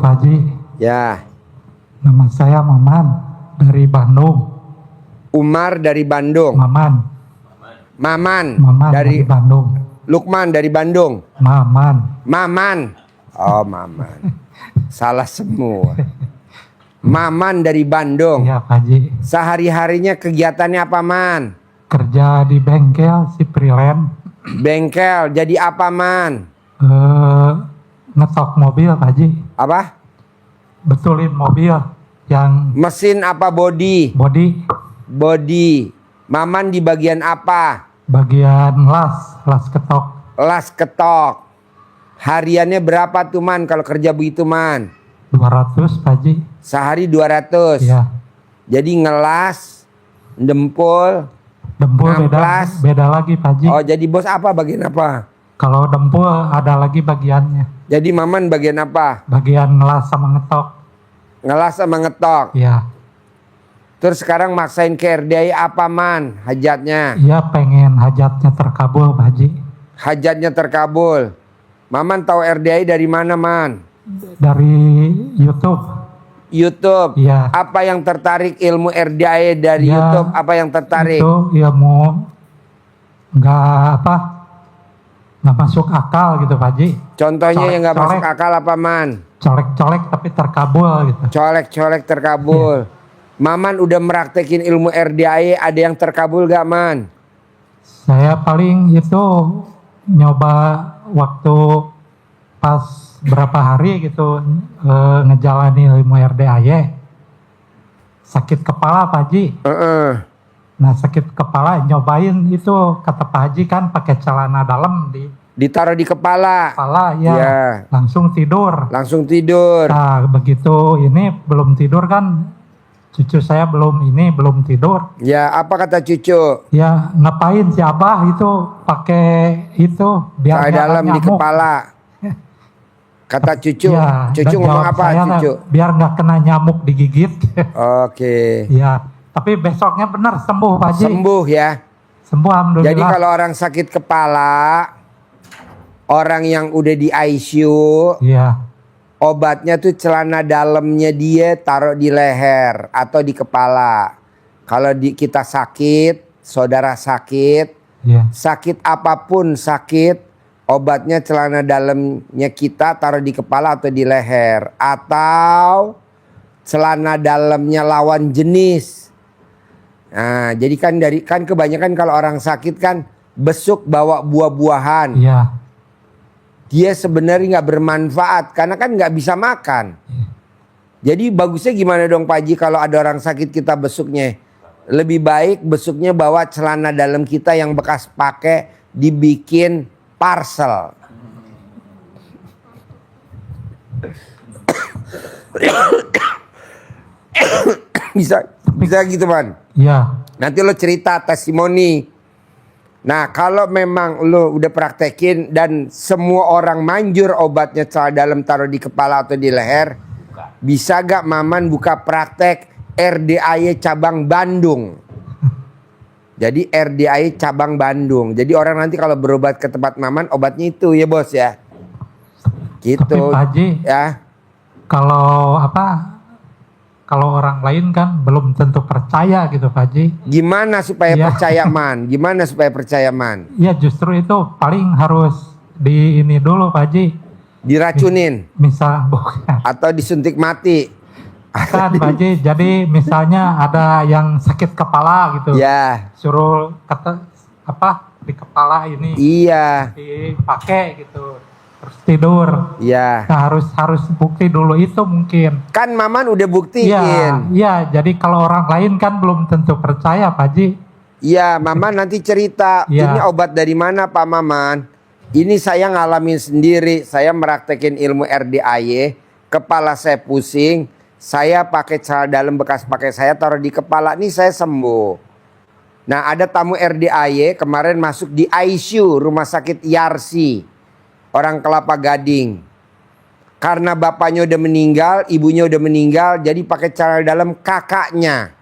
Pak Haji. Ya. Nama saya Maman dari Bandung. Umar dari Bandung. Maman Maman dari Bandung. Lukman dari Bandung. Maman. Oh, Maman. Salah semua. Maman dari Bandung. Iya Pak Haji. Sehari-harinya kegiatannya apa, Man? Kerja di bengkel si freelance. Bengkel. Jadi apa, Man? Ngetok mobil Pak Haji. Apa? Betulin mobil yang Mesin apa body? body Maman di bagian apa? bagian las ketok. Las ketok. Hariannya berapa tuh, Man, kalau kerja begitu, Man? 200 Pak Haji. Sehari 200. Iya. Jadi ngelas, dempul, amplas. beda lagi Pak Haji. Oh, jadi bos apa, bagian apa? Kalau dempul ada lagi bagiannya. Jadi Maman bagian apa? Bagian ngelas sama ngetok. Ngelas sama ngetok. Iya. Terus sekarang maksain ke RDI apa, Man? Hajatnya? Iya, pengen hajatnya terkabul Pak Haji. Hajatnya terkabul. Maman tahu RDI dari mana, Man? Dari YouTube. YouTube. Iya. Apa yang tertarik ilmu RDI dari Ya, YouTube? Apa yang tertarik? Itu ilmu nggak masuk akal gitu Pak Haji. Contohnya yang nggak masuk Colek-colek. akal apa, Man? Colek-colek tapi terkabul gitu. Colek-colek terkabul. Maman udah meraktekin ilmu RDI, ada yang terkabul gak, Man? Saya paling itu nyoba waktu pas berapa hari gitu ngejalani ilmu RDAY. Sakit kepala Pak Haji. Nah, sakit kepala nyobain itu kata Pak Haji kan pakai celana dalam Ditaruh di kepala. ya. Ya. Langsung tidur. Langsung tidur. Nah, begitu ini belum tidur kan, cucu saya belum tidur. Ya, apa kata cucu? Ya, ngapain si Abah itu pakai itu biar Celana nggak dalam di nyamuk. kepala. Kata cucu. Ya, Cucu dan ngomong jawab apa, saya, cucu? biar nggak kena nyamuk digigit. Oke. Ya, tapi besoknya benar sembuh Pak Haji. Sembuh ya. Sembuh alhamdulillah. Jadi kalau orang sakit kepala, orang yang udah di ICU, Iya. obatnya tuh celana dalamnya dia taruh di leher atau di kepala. Kalau kita sakit, saudara sakit, Iya. sakit apapun sakit, obatnya celana dalamnya kita taruh di kepala atau di leher. Atau celana dalamnya lawan jenis. Nah, jadi kan kebanyakan kalau orang sakit kan besuk bawa buah-buahan. Iya. Dia sebenarnya nggak bermanfaat karena kan nggak bisa makan. Jadi bagusnya gimana dong Pak Haji kalau ada orang sakit kita besuknya? Lebih baik besuknya bawa celana dalam kita yang bekas pakai dibikin parcel. bisa gitu, Man. Iya. Nanti lo cerita testimoni. Nah, kalau memang lo udah praktekin dan semua orang manjur obatnya celana dalam taruh di kepala atau di leher, bisa gak Maman buka praktek RDAY cabang Bandung? Jadi RDAY cabang Bandung. Jadi orang nanti kalau berobat ke tempat Maman obatnya itu ya bos ya. Gitu. Tapi Pak Haji, Ya. Kalau orang lain kan belum tentu percaya gitu Pak Haji. Gimana supaya Ya. percaya, Man? Gimana supaya percaya, Man? Ya justru itu paling harus di ini dulu Pak Haji. Diracunin Misal bukan atau disuntik mati? Pak Haji, jadi misalnya ada yang sakit kepala gitu. Ya. Suruh di kepala ini Iya. dipakai gitu. Terus tidur. Ya. Nah, harus bukti dulu itu mungkin. Kan Maman udah buktiin. Iya, jadi kalau orang lain kan belum tentu percaya Pak Haji. Iya, Maman nanti cerita. Ya. Ini obat dari mana Pak Maman? Ini saya ngalamin sendiri. Saya meraktekin ilmu RDAY. Kepala saya pusing. Saya pakai celana dalam bekas pakai saya taruh di kepala. Nih saya sembuh. Nah, ada tamu RDAY kemarin masuk di ICU Rumah Sakit Yarsi. Orang Kelapa Gading. Karena bapaknya udah meninggal, ibunya udah meninggal, jadi pakai celana dalam kakaknya.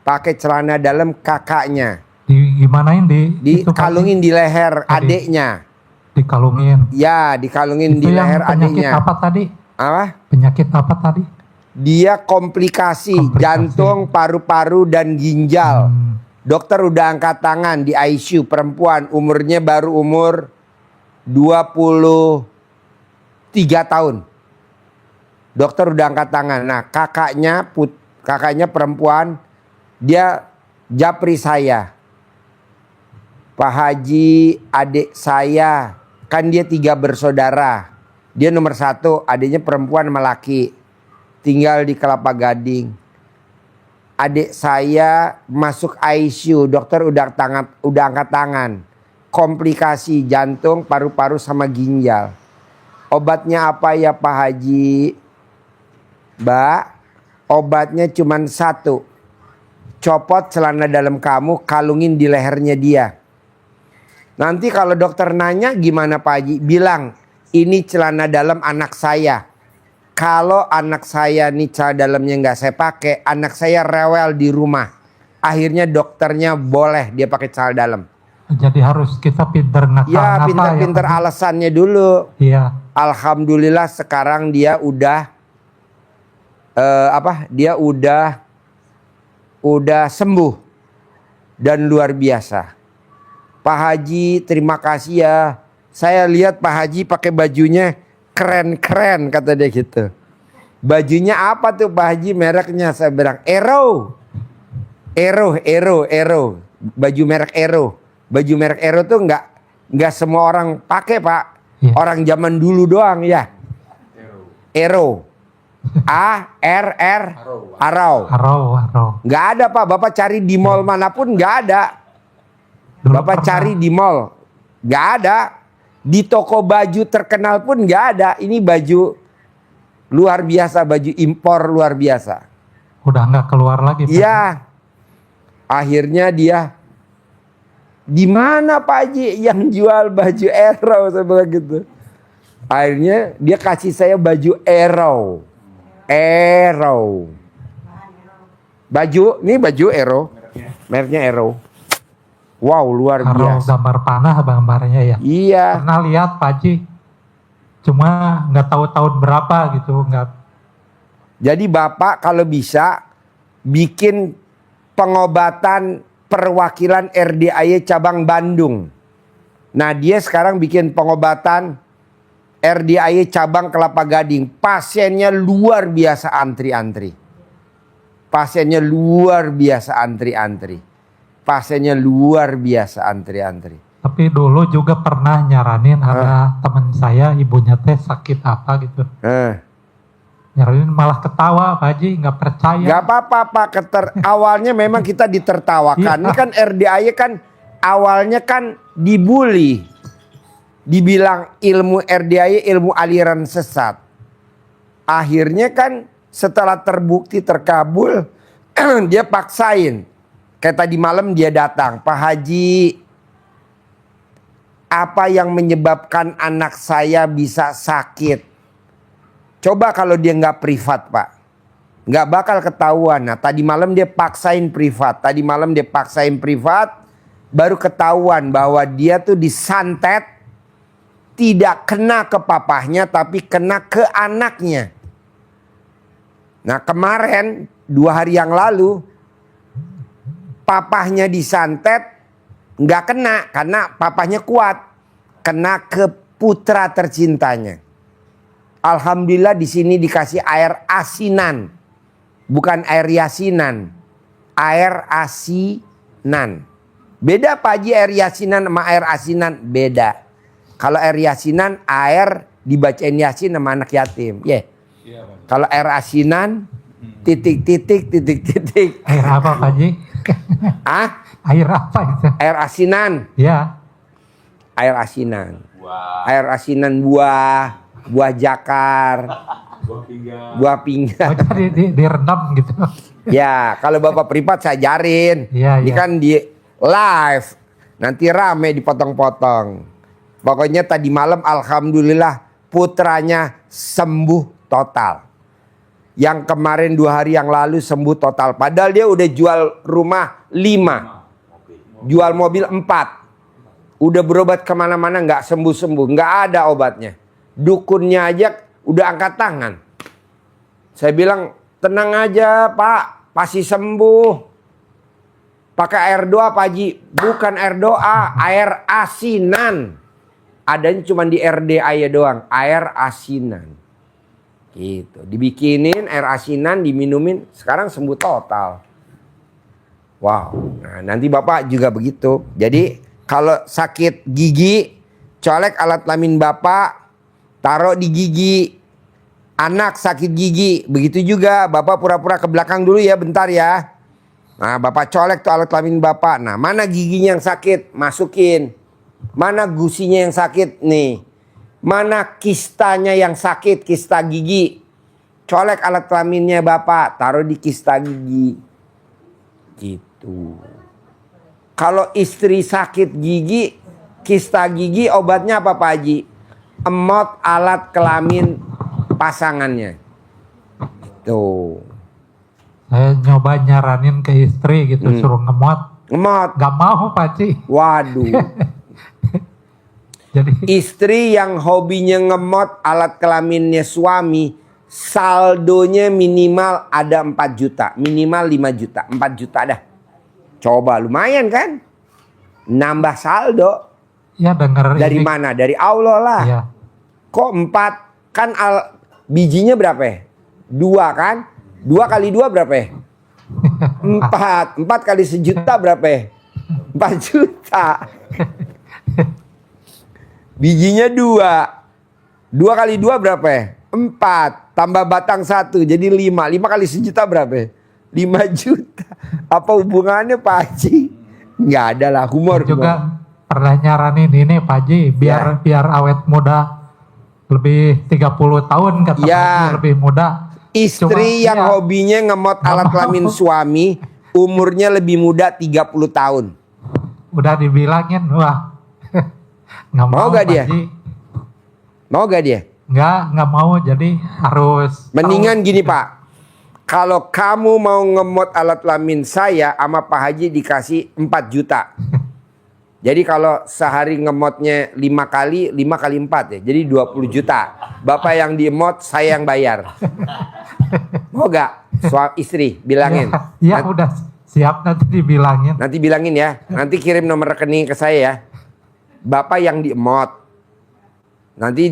Pakai celana dalam kakaknya. Gimanain Dikalungin di leher adiknya. Dikalungin. Ya, dikalungin Itu di yang leher penyakit adiknya. apa tadi? Apa? Penyakit apa tadi? Dia komplikasi jantung, paru-paru, dan ginjal. Dokter udah angkat tangan di ICU, perempuan umurnya baru umur 23 tahun. Dokter udah angkat tangan. Nah, kakaknya perempuan, dia japri saya. Pak Haji, adik saya, kan dia 3 bersaudara. Dia nomor 1, adiknya perempuan sama laki. Tinggal di Kelapa Gading. Adik saya masuk ICU, dokter udah angkat tangan. Komplikasi jantung, paru-paru, sama ginjal. Obatnya apa ya Pak Haji? Mbak, obatnya cuma 1. Copot celana dalam kamu, kalungin di lehernya dia. Nanti kalau dokter nanya gimana Pak Haji? Bilang, ini celana dalam anak saya. Kalau anak saya nih celana dalamnya nggak saya pakai, anak saya rewel di rumah. Akhirnya dokternya boleh dia pakai celana dalam. Jadi harus kita pinter ngakal. Ya, pinter-pinter alasannya dulu. Iya. Alhamdulillah sekarang dia udah Dia udah sembuh dan luar biasa. Pak Haji, terima kasih ya. Saya lihat Pak Haji pakai bajunya keren-keren, kata dia gitu. Bajunya apa tuh Pak Haji, mereknya? Saya bilang Aero. Baju merek Aero. Baju merek Aero tuh nggak semua orang pakai Pak. Yeah. Orang zaman dulu doang ya. Aero. Arrow. Nggak ada Pak. Bapak cari di mall manapun nggak ada. Dulu Bapak pernah. cari di mall nggak ada. Di toko baju terkenal pun nggak ada. Ini baju luar biasa, baju impor luar biasa. Udah nggak keluar lagi. Iya. Akhirnya dia, di mana Pak Haji yang jual baju Aero? Saya bilang gitu. Akhirnya dia kasih saya baju Aero. Ini baju Aero. Mereknya Aero. Wow, luar biasa. Gambar panah gambarnya ya. Iya. Pernah lihat Pak Haji. Cuma nggak tahu tahun berapa gitu. Nggak. Jadi Bapak kalau bisa bikin pengobatan perwakilan RDAY cabang Bandung. Nah dia sekarang bikin pengobatan RDAY cabang Kelapa Gading. Pasiennya luar biasa antri-antri. Tapi dulu juga pernah nyaranin ada teman saya, ibunya teh sakit apa gitu. Nyaranin malah ketawa Pak Haji, nggak percaya. Gak apa-apa Pak, awalnya memang kita ditertawakan. Ini kan RDAY kan awalnya kan dibully. Dibilang ilmu RDAY ilmu aliran sesat. Akhirnya kan setelah terbukti terkabul, dia paksain. Kayak tadi malam dia datang, Pak Haji, apa yang menyebabkan anak saya bisa sakit? Coba kalau dia nggak privat Pak, nggak bakal ketahuan. Nah tadi malam dia paksain privat. Baru ketahuan bahwa dia tuh disantet. Tidak kena ke papahnya tapi kena ke anaknya. Nah kemarin 2 hari yang lalu papahnya disantet, nggak kena karena papahnya kuat. Kena ke putra tercintanya. Alhamdulillah di sini dikasih air asinan, bukan air yasinan. Air asinan. Beda Pak Haji, air yasinan sama air asinan beda. Kalau air yasinan, air dibacain yasin sama anak yatim. Kalau air asinan, titik-titik. Air apa Pak Haji? Air apa itu? Air asinan. Ya. Air asinan. Air asinan buah jakar. Buah pinggang. Direndam gitu. Ya, kalau Bapak privat saya ajarin. Ini kan di live. Nanti rame dipotong-potong. Pokoknya tadi malam alhamdulillah putranya sembuh total. Yang kemarin 2 hari yang lalu sembuh total. Padahal dia udah jual rumah 5. Jual mobil 4. Udah berobat kemana-mana nggak sembuh-sembuh. Nggak ada obatnya. Dukunnya aja udah angkat tangan. Saya bilang, tenang aja Pak, pasti sembuh. Pakai air doa Pak Haji. Bukan air doa, air asinan. Adanya cuma di RDAY doang, air asinan. Gitu, dibikinin air asinan, diminumin, sekarang sembuh total. Wow, nah nanti Bapak juga begitu. Jadi kalau sakit gigi, colek alat kelamin Bapak, taruh di gigi. Anak sakit gigi, begitu juga Bapak pura-pura ke belakang dulu ya, bentar ya. Nah Bapak colek tuh alat kelamin Bapak. Nah mana giginya yang sakit, masukin. Mana gusinya yang sakit nih. Mana kistanya yang sakit, kista gigi. Colek alat kelaminnya Bapak, taruh di kista gigi. Gitu. Kalau istri sakit gigi, kista gigi, obatnya apa Pak Haji? Emot alat kelamin pasangannya. Gitu. Saya nyoba nyaranin ke istri gitu, suruh ngemot. Ngemot. Gak mau Pak Haji. Waduh. Jadi Istri yang hobinya ngemot alat kelaminnya suami, saldonya minimal ada 4 juta. Minimal 5 juta. 4 juta dah. Coba lumayan kan? Nambah saldo. ya denger Dari ini. mana? Dari Allah lah. Ya. Kok 4? Kan bijinya berapa ya? 2 kan? 2 kali 2 berapa ya? 4. 4 kali sejuta berapa ya? 4 juta. Bijinya 2. 2 kali 2 berapa ya? 4. Tambah batang 1 jadi 5. 5 kali sejuta berapa ya? 5 juta. Apa hubungannya Pak Haji? Nggak ada lah, humor. Juga pernah nyaranin ini Pak Haji, biar awet muda lebih 30 tahun kata Pak Haji, lebih muda. Istri yang hobinya ngemot alat kelamin suami, umurnya lebih muda 30 tahun. Udah dibilangin, wah. Nggak Mau gak Pak dia? Haji. Mau gak dia? Nggak mau, jadi harus. Mendingan gini Pak. Kalau kamu mau ngemot alat kelamin saya sama Pak Haji dikasih 4 juta. Jadi kalau sehari ngemotnya 5 kali 4 ya. Jadi 20 juta. Bapak yang diemot, saya yang bayar. Mau gak? Istri bilangin. Ya udah siap, nanti dibilangin. Nanti bilangin ya. Nanti kirim nomor rekening ke saya ya. Bapak yang diemot. Nanti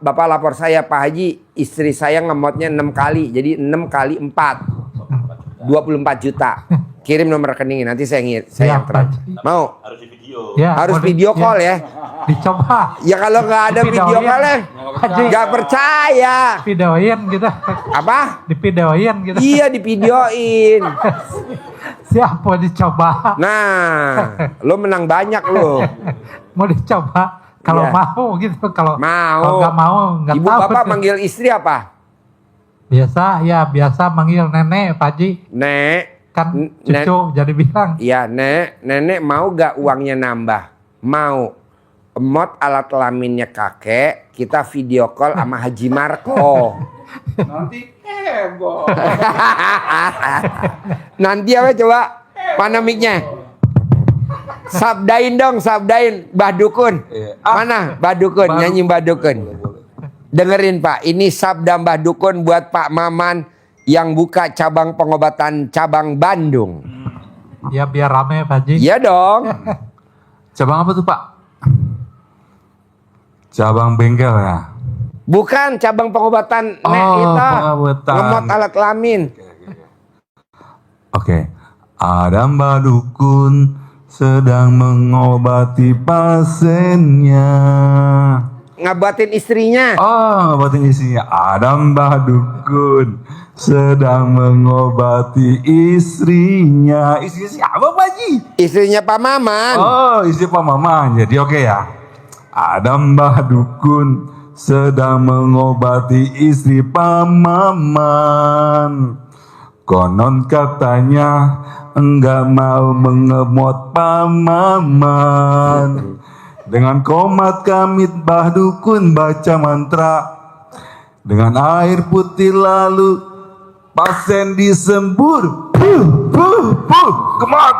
Bapak lapor saya, Pak Haji, istri saya ngemotnya 6 kali. Jadi 6 kali 4. 24 juta. Kirim nomor rekeningnya, nanti saya yang mau. Harus di video. Ya, Harus video call ya. Dicoba. Ya kalau nggak ada video call ya, nggak percaya. Videoin gitu. Apa? Divideoin gitu. Iya divideoin. Siapa dicoba? Nah, lo menang banyak lo. Mau dicoba. Kalau Iya. mau gitu, kalau Mau. nggak mau, nggak Ibu tahu. bapak manggil istri apa? Biasa manggil nenek, Pak Haji. Nek. Kan cucu jadi bilang. Iya, nenek mau gak uangnya nambah? Mau. Emot alat kelaminnya kakek, kita video call sama Haji Marco. Nanti heboh. Nanti apa coba? Mana mic-nya? Sabdain dong, sabdain Mbah Dukun. Mana Mbah Dukun? Nyanyi Mbah Dukun. Dengerin Pak, ini sabda Mbah Dukun buat Pak Maman yang buka cabang pengobatan cabang Bandung. Ya biar rame Pak Haji. Iya dong. Cabang apa tuh Pak? Cabang bengkel ya? Bukan cabang pengobatan Oh, kita. pengobatan. Ngemot alat kelamin. Oke. Ada Mbah Dukun sedang mengobati pasiennya. Ngabatin istrinya. Oh, ngobatin isinya. Ada Mbah Dukun sedang mengobati istrinya. Istrinya siapa Pak Haji? Istrinya Pak Maman. Oh, istri Pak Maman. Jadi oke ya. Ada Mbah Dukun sedang mengobati istri Pak Maman. Konon katanya enggak mau mengemot Pak Maman. Dengan komat kamit Mbah Dukun baca mantra. Dengan air putih lalu pasien disembur. Kemat.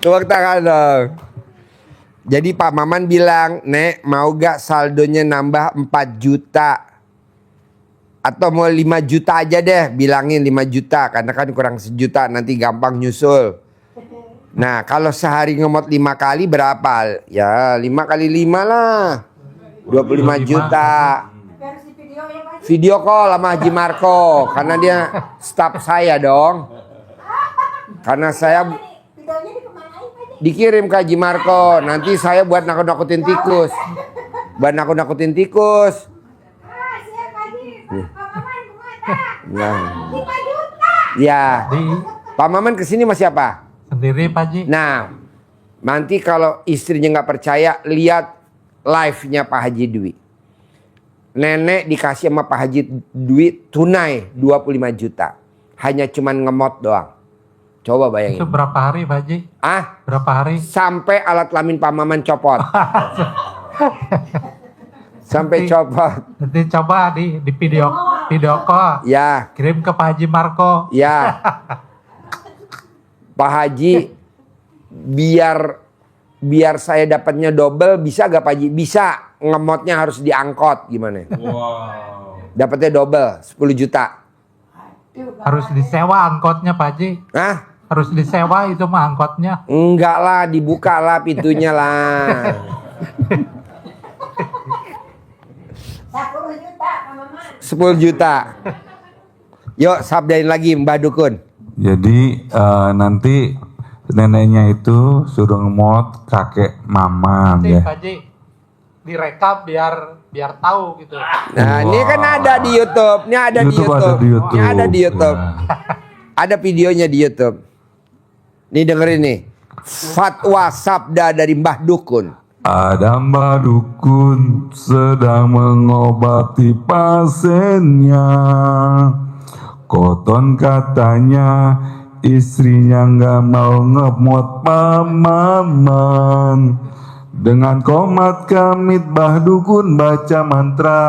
Tepuk tangan dong. Jadi Pak Maman bilang, Nek mau gak saldonya nambah 4 juta? Atau mau 5 juta aja deh, bilangin 5 juta. Karena kan kurang sejuta, nanti gampang nyusul. Nah kalau sehari ngemot 5 kali berapa? Ya 5 kali 5 lah. 25 juta. Versi video ya Pak Haji. Video call sama Haji Marco. Karena dia staff saya dong. Karena saya Videonya dikemanain Pak Haji? dikirim ke Haji Marco. Nanti saya buat nakut-nakutin tikus. Buat nakut-nakutin tikus. Ah, siap Pak Haji. Pak Maman kumata. Nah, 5 juta. ya. Di Pak Maman kesini sama siapa? sendiri Pak Haji. Nah, nanti kalau istrinya nggak percaya, lihat live-nya Pak Haji Dwi. Nenek dikasih sama Pak Haji Dwi tunai 25 juta. Hanya cuman ngemot doang. Coba Itu bayangin. berapa hari Pak Haji? Ah, Berapa hari? sampai alat kelamin Pak Maman copot. Sampai copot. Nanti coba di video call. Ya, Kirim ke Pak Haji Marco. ya. Pak Haji, biar saya dapatnya double, bisa gak Pak Haji? Bisa. Ngemotnya harus diangkot gimana? Wow. Dapatnya double 10 juta. Harus disewa angkotnya Pak Haji. Hah? Harus disewa itu mah angkotnya. Enggak lah, dibuka lah pintunya lah. 10 juta Pak Maman. 10 juta. Yuk, sabdain lagi Mbah Dukun. Jadi nanti neneknya itu suruh ngemot kakek Maman Nanti ya. Pak Haji direkap biar tahu gitu. Nah, ini kan ada di YouTube. Ini ada di YouTube YouTube. ada di YouTube. Ini ada di YouTube. Ya. Ada videonya di YouTube. Nih dengerin nih. Fatwa sabda dari Mbah Dukun. Ada Mbah Dukun sedang mengobati pasiennya. Koton katanya istrinya nggak mau ngemot Pak Maman. Dengan komat kamit Mbah Dukun baca mantra.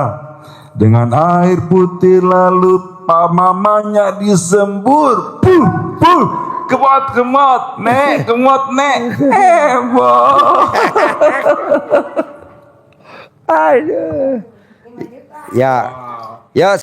Dengan air putih lalu Pak Mamannya disembur. Puh, puh. Kemot, nek, kemot, nek. Heboh. Aduh. Ya. Ya.